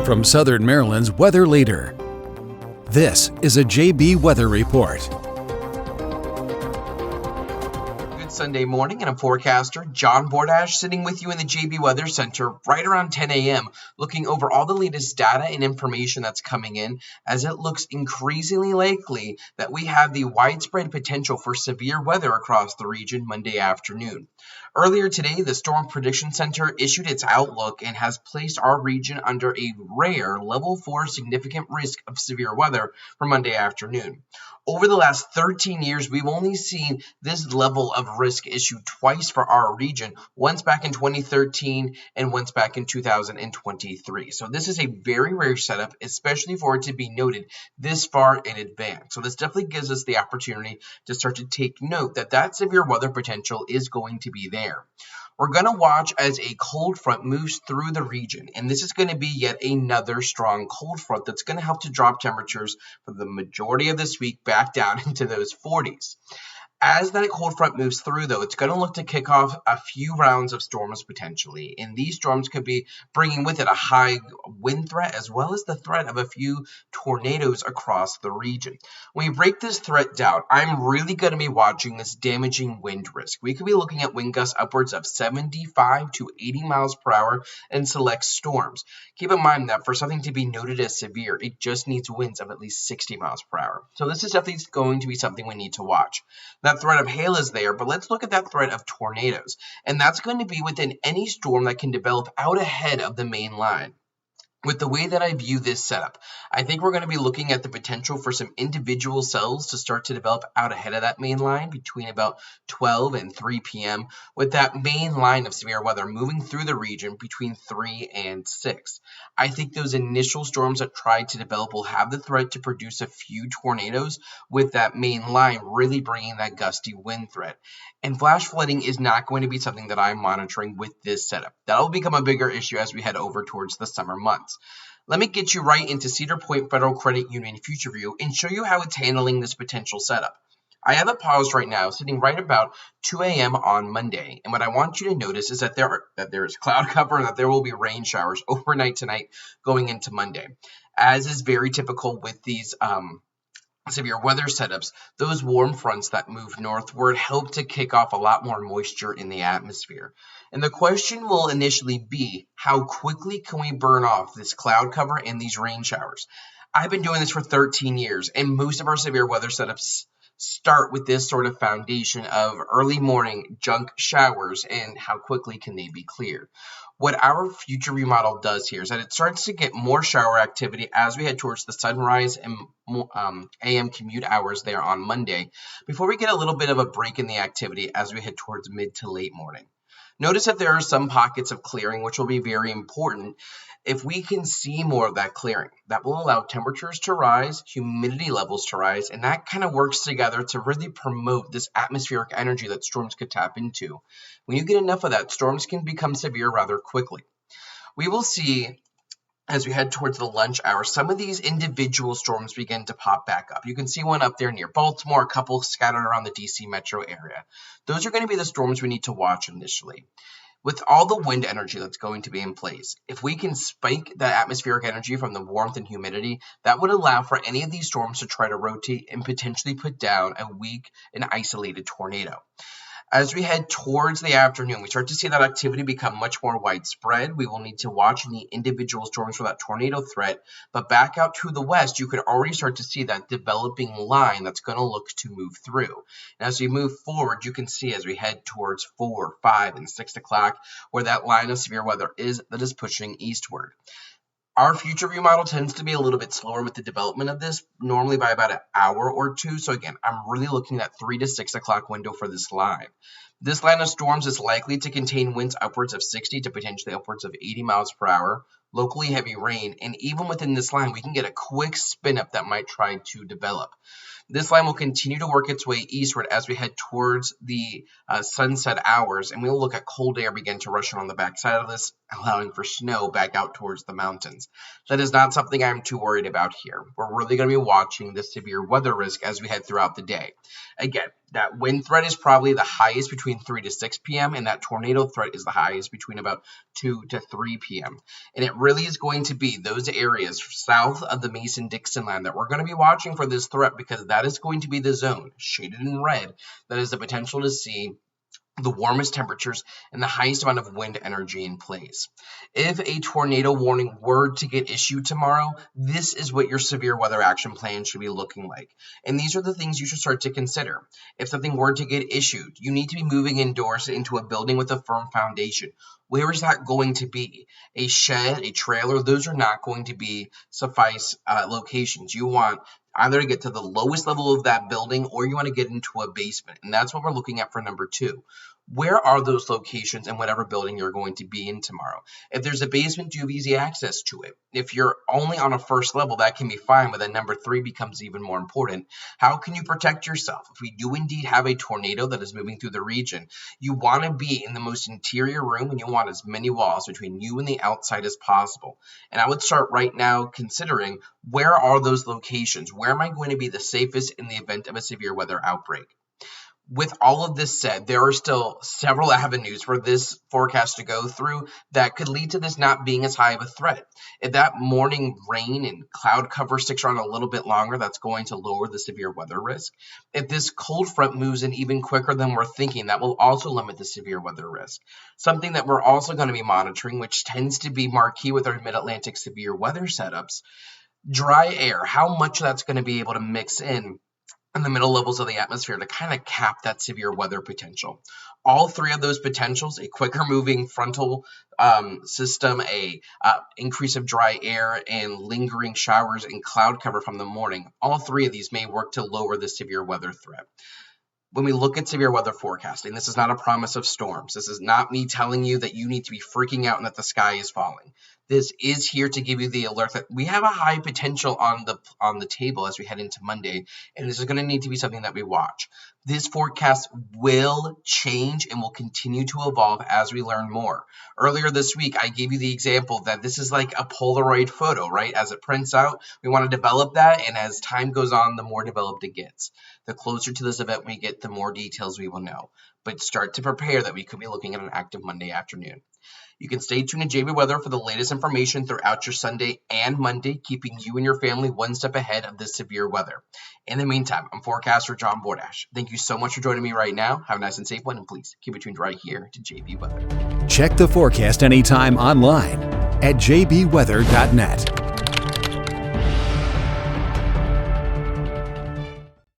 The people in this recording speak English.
from Southern Maryland's weather leader. This is a JB Weather Report. Good Sunday morning, and I'm forecaster John Bordash sitting with you in the JB Weather Center right around 10 a.m. looking over all the latest data and information that's coming in, as it looks increasingly likely that we have the widespread potential for severe weather across the region Monday afternoon. Earlier today, the Storm Prediction Center issued its outlook and has placed our region under a rare level 4 significant risk of severe weather for Monday afternoon. Over the last 13 years, we've only seen this level of risk issued twice for our region, once back in 2013 and once back in 2023. So this is a very rare setup, especially for it to be noted this far in advance. So this definitely gives us the opportunity to start to take note that that severe weather potential is going to be there. We're going to watch as a cold front moves through the region, and this is going to be yet another strong cold front that's going to help to drop temperatures for the majority of this week back down into those 40s. As that cold front moves through, though, it's going to look to kick off a few rounds of storms potentially, and these storms could be bringing with it a high wind threat as well as the threat of a few tornadoes across the region. When we break this threat down, I'm really going to be watching this damaging wind risk. We could be looking at wind gusts upwards of 75 to 80 miles per hour in select storms. Keep in mind that for something to be noted as severe, it just needs winds of at least 60 miles per hour. So this is definitely going to be something we need to watch. That threat of hail is there, but let's look at that threat of tornadoes. And that's going to be within any storm that can develop out ahead of the main line. With the way that I view this setup, I think we're going to be looking at the potential for some individual cells to start to develop out ahead of that main line between about 12 and 3 p.m. with that main line of severe weather moving through the region between 3 and 6. I think those initial storms that try to develop will have the threat to produce a few tornadoes with that main line really bringing that gusty wind threat. And flash flooding is not going to be something that I'm monitoring with this setup. That will become a bigger issue as we head over towards the summer months. Let me get you right into Cedar Point Federal Credit Union Future View and show you how it's handling this potential setup. I have it paused right now, sitting right about 2 a.m. on Monday, and what I want you to notice is that there is cloud cover and that there will be rain showers overnight tonight going into Monday. As is very typical with these severe weather setups, those warm fronts that move northward help to kick off a lot more moisture in the atmosphere. And the question will initially be, how quickly can we burn off this cloud cover and these rain showers? I've been doing this for 13 years, and most of our severe weather setups start with this sort of foundation of early morning junk showers and how quickly can they be cleared. What our future remodel does here is that it starts to get more shower activity as we head towards the sunrise and AM commute hours there on Monday, before we get a little bit of a break in the activity as we head towards mid to late morning. Notice that there are some pockets of clearing, which will be very important. If we can see more of that clearing, that will allow temperatures to rise, humidity levels to rise, and that kind of works together to really promote this atmospheric energy that storms could tap into. When you get enough of that, storms can become severe rather quickly. We will see, as we head towards the lunch hour, some of these individual storms begin to pop back up. You can see one up there near Baltimore, a couple scattered around the DC metro area. Those are going to be the storms we need to watch initially. With all the wind energy that's going to be in place, if we can spike that atmospheric energy from the warmth and humidity, that would allow for any of these storms to try to rotate and potentially put down a weak and isolated tornado. As we head towards the afternoon, we start to see that activity become much more widespread. We will need to watch any individual storms for that tornado threat, but back out to the west, you could already start to see that developing line that's going to look to move through. And as we move forward, you can see as we head towards 4, 5, and 6 o'clock, where that line of severe weather is that is pushing eastward. Our future view model tends to be a little bit slower with the development of this, normally by about an hour or two. So again, I'm really looking at 3 to 6 o'clock window for this line. This line of storms is likely to contain winds upwards of 60 to potentially upwards of 80 miles per hour, locally heavy rain, and even within this line, we can get a quick spin up that might try to develop. This line will continue to work its way eastward as we head towards the sunset hours, and we'll look at cold air begin to rush in on the backside of this, allowing for snow back out towards the mountains. That is not something I'm too worried about here. We're really going to be watching the severe weather risk as we head throughout the day. Again, that wind threat is probably the highest between 3 to 6 p.m., and that tornado threat is the highest between about 2 to 3 p.m. And it really is going to be those areas south of the Mason-Dixon line that we're going to be watching for this threat, because that is going to be the zone, shaded in red, that is the potential to see the warmest temperatures and the highest amount of wind energy in place. If a tornado warning were to get issued tomorrow, this is what your severe weather action plan should be looking like. And these are the things you should start to consider. If something were to get issued, you need to be moving indoors into a building with a firm foundation. Where is that going to be? A shed, a trailer, those are not going to be suffice locations. You want either to get to the lowest level of that building, or you want to get into a basement. And that's what we're looking at for number 2. Where are those locations in whatever building you're going to be in tomorrow? If there's a basement, you have easy access to it. If you're only on a first level, that can be fine, but then number 3 becomes even more important. How can you protect yourself? If we do indeed have a tornado that is moving through the region, you want to be in the most interior room, and you want as many walls between you and the outside as possible. And I would start right now considering, where are those locations? Where am I going to be the safest in the event of a severe weather outbreak? With all of this said, there are still several avenues for this forecast to go through that could lead to this not being as high of a threat. If that morning rain and cloud cover sticks around a little bit longer, that's going to lower the severe weather risk. If this cold front moves in even quicker than we're thinking, that will also limit the severe weather risk. Something that we're also going to be monitoring, which tends to be marquee with our mid-Atlantic severe weather setups, dry air, how much that's going to be able to mix in the middle levels of the atmosphere to kind of cap that severe weather potential. All 3 of those potentials, a quicker moving frontal system, a increase of dry air, and lingering showers and cloud cover from the morning, all 3 of these may work to lower the severe weather threat. When we look at severe weather forecasting, this is not a promise of storms. This is not me telling you that you need to be freaking out and that the sky is falling. This is here to give you the alert that we have a high potential on the table as we head into Monday, and this is going to need to be something that we watch. This forecast will change and will continue to evolve as we learn more. Earlier this week, I gave you the example that this is like a Polaroid photo, right? As it prints out, we want to develop that, and as time goes on, the more developed it gets. The closer to this event we get, the more details we will know. But start to prepare that we could be looking at an active Monday afternoon. You can stay tuned to JB Weather for the latest information throughout your Sunday and Monday, keeping you and your family one step ahead of this severe weather. In the meantime, I'm forecaster John Bordash. Thank you so much for joining me right now. Have a nice and safe one, and please keep it tuned right here to JB Weather. Check the forecast anytime online at jbweather.net.